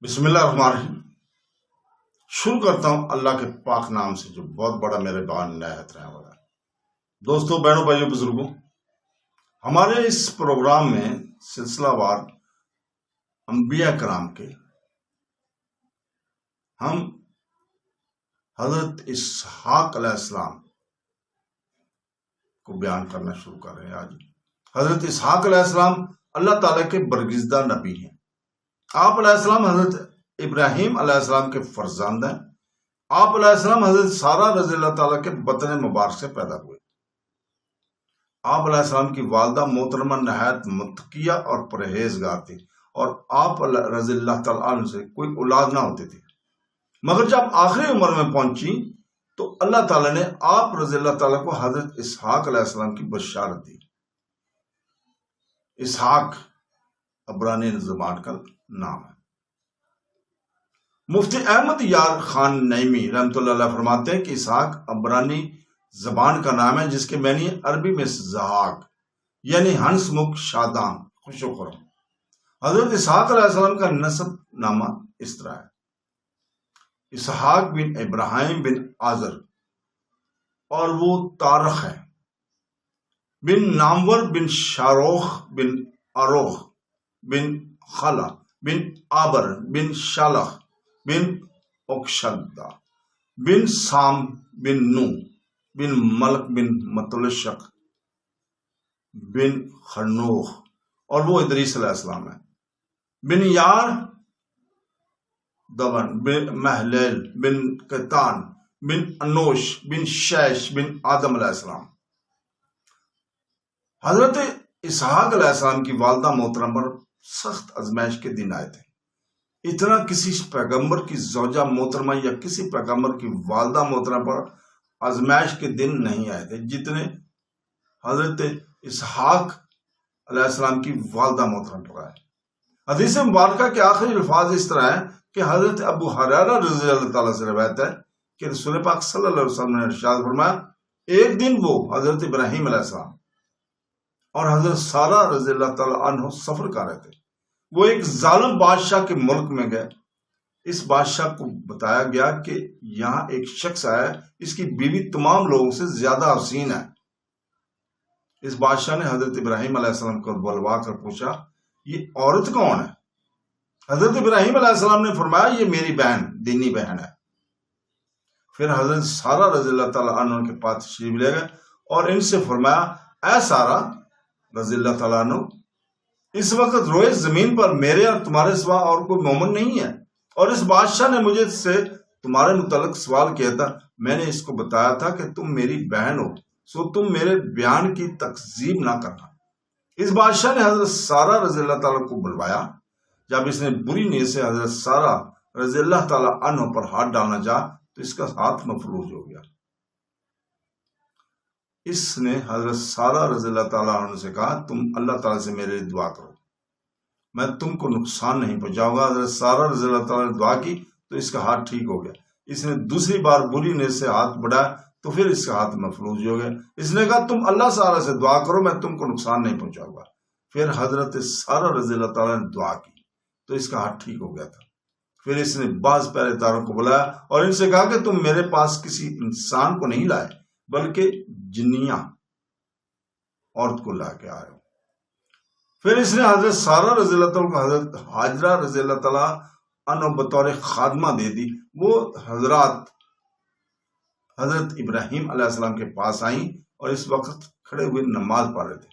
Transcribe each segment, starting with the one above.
بسم اللہ الرحمن الرحیم۔ شروع کرتا ہوں اللہ کے پاک نام سے جو بہت بڑا میرے بان نہایت رحم والا ہے۔ دوستوں، بہنوں، بھائیوں، بزرگوں، ہمارے اس پروگرام میں سلسلہ وار انبیاء کرام کے ہم حضرت اسحاق علیہ السلام کو بیان کرنا شروع کر رہے ہیں۔ آج حضرت اسحاق علیہ السلام اللہ تعالیٰ کے برگزیدہ نبی ہیں۔ آپ علیہ السلام حضرت ابراہیم علیہ السلام کے فرزند ہیں۔ آپ علیہ السلام حضرت سارہ رضی اللہ تعالیٰ کے بطن مبارک سے پیدا ہوئے۔ آپ علیہ السلام کی والدہ محترمہ نہایت متقیہ اور پرہیزگار تھی، اور آپ رضی اللہ تعالیٰ عنہ سے کوئی اولاد نہ ہوتی تھی، مگر جب آخری عمر میں پہنچی تو اللہ تعالیٰ نے آپ رضی اللہ تعالیٰ کو حضرت اسحاق علیہ السلام کی بشارت دی۔ اسحاق عبرانی زبان کا نام ہے۔ مفتی احمد یار خان نعیمی رحمۃ اللہ علیہ فرماتے ہیں کہ اسحاق عبرانی زبان کا نام ہے جس کے معنی عربی میں زحاق یعنی ہنس مکھ شاداں خوش و خرم۔ حضرت اسحاق علیہ السلام کا نسب نامہ اس طرح ہے: اسحاق بن ابراہیم بن آزر، اور وہ تارخ ہے، بن نامور بن شاروخ بن آروخ بن خلا بن آبر بن شالخ بن اکشدہ بن سام بن نو بن ملک بن متلشق بن خنوخ، اور وہ ادریس علیہ السلام ہے، بن یار دون بن محلیل بن قطان بن انوش بن شیش بن آدم علیہ السلام۔ حضرت اسحاق علیہ السلام کی والدہ محترم پر سخت آزمائش کے دن آئے تھے۔ اتنا کسی پیغمبر کی زوجہ محترمہ یا کسی پیغمبر کی والدہ محترمہ پر آزمائش کے دن نہیں آئے تھے جتنے حضرت اسحاق علیہ السلام کی والدہ محترمہ پر آئے۔ حدیث مبارکہ کے آخری الفاظ اس طرح ہیں کہ حضرت ابو ہریرہ رضی اللہ تعالیٰ سے روایت ہے کہ رسول پاک صلی اللہ علیہ وسلم نے ارشاد فرمایا، ایک دن وہ حضرت ابراہیم علیہ السلام اور حضرت سارہ رضی اللہ تعالیٰ عنہ سفر کر رہے تھے۔ وہ ایک ظالم بادشاہ کے ملک میں گئے۔ اس بادشاہ کو بتایا گیا کہ یہاں ایک شخص آیا، اس کی بیوی تمام لوگوں سے زیادہ حسین ہے۔ اس بادشاہ نے حضرت ابراہیم علیہ السلام کو بلوا کر پوچھا، یہ عورت کون ہے؟ حضرت ابراہیم علیہ السلام نے فرمایا، یہ میری بہن، دینی بہن ہے۔ پھر حضرت سارہ رضی اللہ تعالیٰ عنہ کے پاس تشریف لے گئے اور ان سے فرمایا، اے سارہ رضی اللہ تعالیٰ عنہ، اس وقت روئے زمین پر میرے اور تمہارے سوا اور کوئی مومن نہیں ہے، اور اس بادشاہ نے مجھے سے تمہارے متعلق سوال کیا تھا۔ میں نے اس کو بتایا تھا کہ تم میری بہن ہو، سو تم میرے بیان کی تکذیب نہ کرنا۔ اس بادشاہ نے حضرت سارہ رضی اللہ تعالیٰ کو بلوایا۔ جب اس نے بری نیت سے حضرت سارہ رضی اللہ تعالیٰ عنہ پر ہاتھ ڈالنا چاہا تو اس کا ہاتھ مفلوج ہو گیا۔ اس نے حضرت سارہ رضی اللہ تعالیٰ عنہ سے کہا، تم اللہ تعالیٰ سے میرے لیے دعا کرو، میں تم کو نقصان نہیں پہنچاؤں گا۔ حضرت سارہ رضی اللہ تعالیٰ نے دعا کی تو اس کا ہاتھ ٹھیک ہو گیا۔ اس نے دوسری بار بری نیت سے ہاتھ بڑھایا تو پھر اس کا ہاتھ مفلوج ہو گیا۔ اس نے کہا، تم اللہ تعالیٰ سے دعا کرو، میں تم کو نقصان نہیں پہنچاؤں گا۔ پھر حضرت سارہ رضی اللہ تعالیٰ نے دعا کی تو اس کا ہاتھ ٹھیک ہو گیا تھا۔ پھر اس نے بعض پہرے داروں کو بلایا اور ان سے کہا کہ تم میرے پاس کسی انسان کو نہیں لائے بلکہ جنیاں عورت کو لا کے آئے ہو۔ پھر اس نے حضرت سارہ رضی اللہ تعالیٰ کو حضرت حاجرہ رضی اللہ تعالیٰ عنہ بطور خادمہ دے دی۔ وہ حضرات حضرت ابراہیم علیہ السلام کے پاس آئیں اور اس وقت کھڑے ہوئے نماز پڑھ رہے تھے۔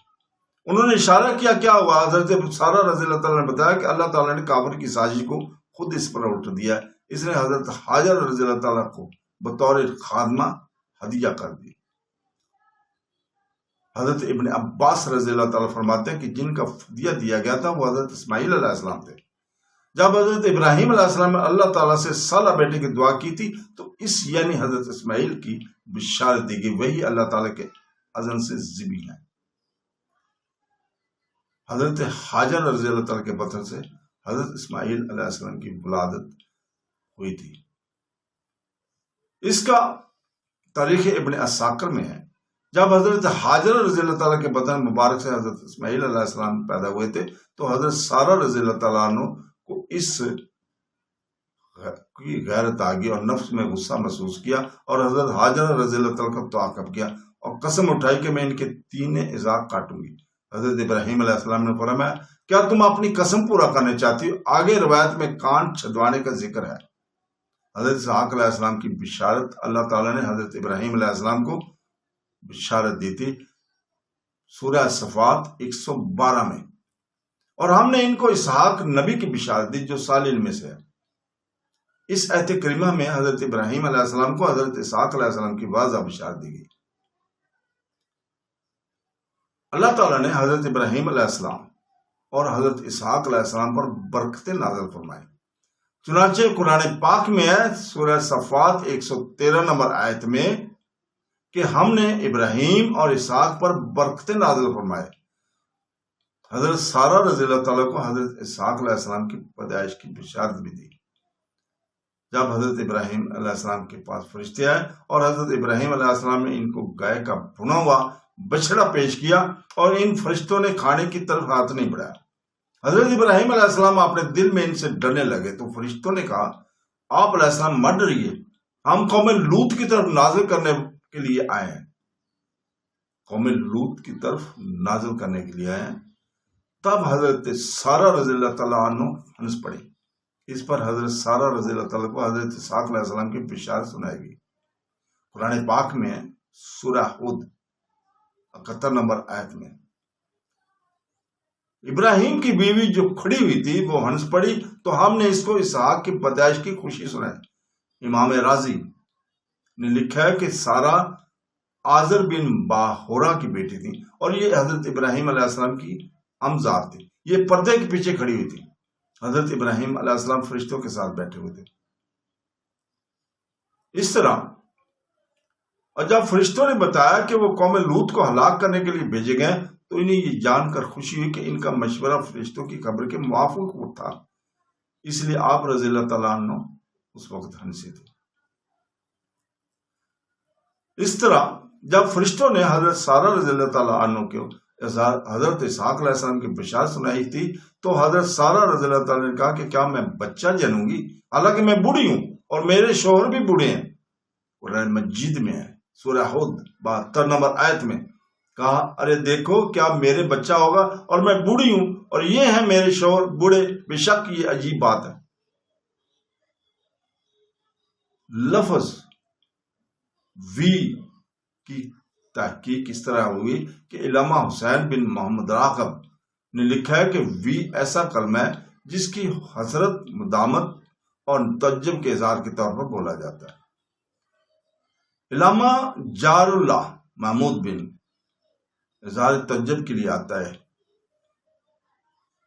انہوں نے اشارہ کیا، کیا ہوا؟ حضرت سارہ رضی اللہ تعالیٰ نے بتایا کہ اللہ تعالیٰ نے کافر کی سازش کو خود اس پر الٹ دیا۔ اس نے حضرت حاجر رضی اللہ تعالیٰ کو بطور خادمہ ہدیہ کر دی۔ حضرت ابن عباس رضی اللہ تعالیٰ فرماتے ہیں کہ جن کا فدیہ دیا گیا تھا وہ حضرت اسماعیل علیہ السلام تھے۔ جب حضرت ابراہیم علیہ السلام نے اللہ تعالیٰ سے سالہ بیٹے کی دعا کی تھی تو اس یعنی حضرت اسماعیل کی بشارت دی گئی، وہی اللہ تعالیٰ کے اذن سے ذبح ہیں۔ حضرت حاجر رضی اللہ تعالیٰ کے بطن سے حضرت اسماعیل علیہ السلام کی ولادت ہوئی تھی۔ اس کا تاریخ ابن اساکر میں ہے، جب حضرت حاجر رضی اللہ تعالیٰ کے بطن مبارک سے حضرت اسماعیل علیہ السلام پیدا ہوئے تھے تو حضرت سارہ رضی اللہ تعالیٰ عنہ کو اس کی غیرت آ گئی اور نفس میں غصہ محسوس کیا، اور حضرت ہاجرہ رضی اللہ تعالیٰ کا تعاقب کیا اور قسم اٹھائی کہ میں ان کے 3 اعضاء کاٹوں گی۔ حضرت ابراہیم علیہ السلام نے فرمایا کیا تم اپنی قسم پورا کرنا چاہتی ہو؟ آگے روایت میں کان چھدوانے کا ذکر ہے۔ حضرت اسحاق علیہ السلام کی بشارت اللہ تعالیٰ نے حضرت ابراہیم علیہ السلام کو بشارت دی تھی سورہ صفات 112 میں، اور ہم نے ان کو اسحاق نبی کی بشارت دی جو صالحین میں سے ہے۔ اس آیت کریمہ میں حضرت ابراہیم علیہ السلام کو حضرت اسحاق علیہ السلام کی واضح بشارت دی گئی۔ اللہ تعالیٰ نے حضرت ابراہیم علیہ السلام اور حضرت اسحاق علیہ السلام پر برکتیں نازل فرمائی۔ چنانچہ قرآن پاک میں ہے سورہ صفات 113 نمبر آیت میں کہ ہم نے ابراہیم اور اسحاق پر برکتیں نازل فرمائے۔ حضرت سارہ رضی اللہ تعالیٰ کو حضرت اسحاق علیہ السلام کی پیدائش کی بشارت بھی دی۔ جب حضرت ابراہیم علیہ السلام کے پاس فرشتے آئے اور حضرت ابراہیم علیہ السلام نے ان کو گائے کا بھنا ہوا بچڑا پیش کیا اور ان فرشتوں نے کھانے کی طرف ہاتھ نہیں بڑھایا۔ حضرت ابراہیم علیہ السلام اپنے دل میں ان سے ڈرنے لگے تو فرشتوں نے کہا آپ علیہ السلام مت ڈریے، ہم قوم لوط کی طرف نازل کرنے کے لیے آئے ہیں۔ قوم لوط کی طرف نازل کرنے کے لیے آئے ہیں۔ تب حضرت سارہ رضی اللہ تعالیٰ عنہ ہنس پڑے۔ اس پر حضرت سارہ رضی اللہ تعالیٰ کو حضرت اسحاق علیہ السلام کی بشارت سنائی گئی۔ قرآن پاک میں سورہ ہود 71 نمبر آیت میں ابراہیم کی بیوی جو کھڑی ہوئی تھی وہ ہنس پڑی تو ہم نے اس کو اسحاق کی پیدائش کی خوشی سنائی۔ امام رازی نے لکھا ہے کہ سارہ آزر بن باہورا کی بیٹی تھی اور یہ حضرت ابراہیم علیہ السلام کی امزاد تھی۔ یہ پردے کے پیچھے کھڑی ہوئی تھی۔ حضرت ابراہیم علیہ السلام فرشتوں کے ساتھ بیٹھے ہوئے تھے۔ اس طرح اور جب فرشتوں نے بتایا کہ وہ قوم لوط کو ہلاک کرنے کے لیے بھیجے گئے تو انہیں یہ جان کر خوشی ہوئی کہ ان کا مشورہ فرشتوں کی خبر کے موافق تھا، اس لیے آپ رضی اللہ تعالیٰ عنہ اس وقت ہنسے تھے۔ اس طرح جب فرشتوں نے حضرت سارہ رضی اللہ تعالیٰ عنہ کو حضرت اسحاق علیہ السلام کی بشارت سنائی تھی تو حضرت سارہ رضی اللہ تعالیٰ نے کہا کہ کیا میں بچہ جنوں گی حالانکہ میں بوڑھی ہوں اور میرے شوہر بھی بوڑھے ہیں۔ قرآن مجید میں ہے سورہ ہود 72 نمبر آیت میں کہا ارے دیکھو کیا میرے بچہ ہوگا اور میں بوڑھی ہوں اور یہ ہیں میرے شوہر بوڑھے، بے شک یہ عجیب بات ہے۔ لفظ وی کی تحقیق اس طرح ہوئی کہ علامہ حسین بن محمد راغب نے لکھا ہے کہ وی ایسا کلمہ ہے جس کی حسرت، مدامت اور تعجب کے اظہار کے طور پر بولا جاتا ہے۔ علامہ جار اللہ محمود بن اظہار تعجب کے لیے آتا ہے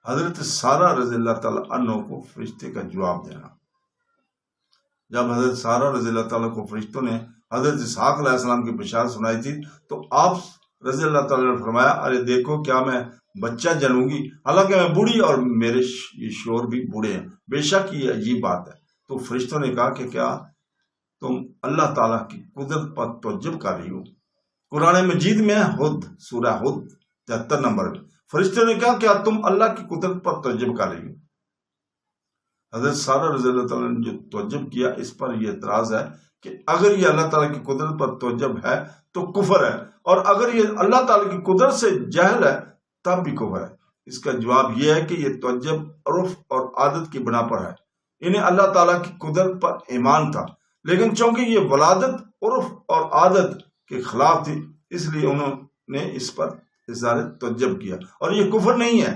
حضرت سارہ رضی اللہ تعالیٰ عنہ کو فرشتے کا جواب دینا۔ جب حضرت سارہ رضی اللہ تعالیٰ کو فرشتوں نے حضرت اسحاق علیہ السلام کی بشارت سنائی تھی تو آپ رضی اللہ تعالیٰ نے فرمایا ارے دیکھو کیا میں بچہ جنوں گی حالانکہ میں بوڑھی اور میرے یہ شوہر بھی بوڑھے ہیں، بے شک یہ عجیب بات ہے۔ تو فرشتوں نے کہا کہ کیا تم اللہ تعالیٰ کی قدرت پر تعجب کر رہی ہو؟ قرآن مجید میں ہود سورہ ہود 73 نمبر میں فرشتوں نے کہا کیا تم اللہ کی قدرت پر تعجب کر رہی ہو؟ حضرت سارہ رضی اللہ تعالیٰ نے جو تعجب کیا اس پر یہ اعتراض ہے کہ اگر یہ اللہ تعالیٰ کی قدرت پر تعجب ہے تو کفر ہے، اور اگر یہ اللہ تعالیٰ کی قدرت سے جہل ہے تب بھی کفر ہے۔ اس کا جواب یہ ہے کہ یہ تعجب عرف اور عادت کی بنا پر ہے۔ انہیں اللہ تعالیٰ کی قدرت پر ایمان تھا، لیکن چونکہ یہ ولادت عرف اور عادت کے خلاف تھی اس لیے انہوں نے اس پر اظہار تعجب کیا، اور یہ کفر نہیں ہے۔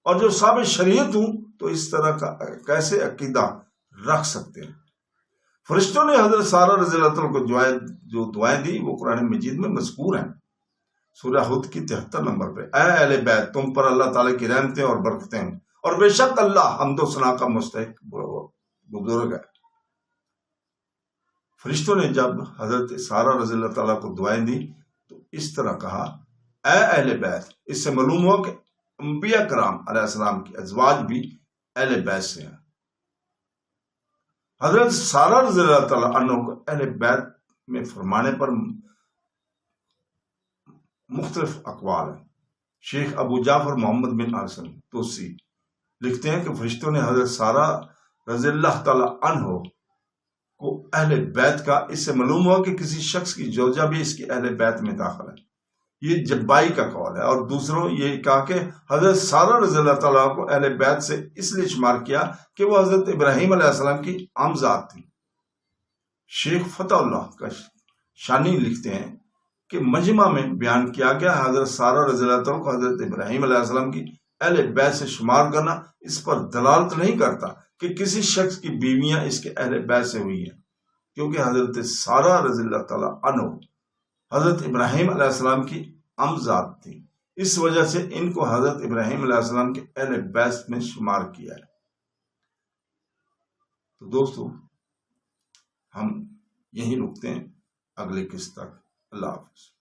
اور جو صاحب شریعت ہوں تو اس طرح کا کیسے عقیدہ رکھ سکتے ہیں؟ فرشتوں نے حضرت سارہ رضی اللہ عنہ کو جو دعائیں دی وہ قرآن مجید میں مذکور ہیں۔ سورہ ہود کی 73 نمبر پہ اے اہل بیت تم پر اللہ تعالیٰ کی رحمتیں اور برکتیں ہیں، اور بے شک اللہ حمد و ثنا کا مستحق بزرگ ہے۔ فرشتوں نے جب حضرت سارہ رضی اللہ تعالیٰ کو دعائیں دی تو اس طرح کہا اے اہل بیت، اس سے معلوم ہوا کہ انبیاء کرام علیہ السلام کی ازواج بھی اہل بیت سے ہیں۔ حضرت سارہ رضی اللہ تعالیٰ عنہ کو اہل بیت میں فرمانے پر مختلف اقوال ہیں۔ شیخ ابو جعفر محمد بن حسن توسی لکھتے ہیں کہ فرشتوں نے حضرت سارہ رضی اللہ تعالی عنہ کو اہل بیت کا، اس سے معلوم ہوا کہ کسی شخص کی زوجہ بھی اس کی اہل بیت میں داخل ہے، یہ جبائی کا قول ہے۔ اور دوسروں یہ کہا کہ حضرت سارہ رضی اللہ تعالیٰ کو اہل بیت سے اس لیے شمار کیا کہ وہ حضرت ابراہیم علیہ السلام کی عمزاد تھی۔ شیخ فتح اللہ کا شانی لکھتے ہیں کہ مجمع میں بیان کیا گیا حضرت سارہ رضی اللہ تعالیٰ کو حضرت ابراہیم علیہ السلام کی اہل بیت سے شمار کرنا اس پر دلالت نہیں کرتا کہ کسی شخص کی بیویاں اس کے اہل بیت سے ہوئی ہیں، کیونکہ حضرت سارہ رضی اللہ تعالیٰ عنہ حضرت ابراہیم علیہ السلام کی عمزاد تھی، اس وجہ سے ان کو حضرت ابراہیم علیہ السلام کے اہل بیت میں شمار کیا ہے۔ تو دوستو ہم یہیں رکتے ہیں، اگلے قسط تک اللہ حافظ۔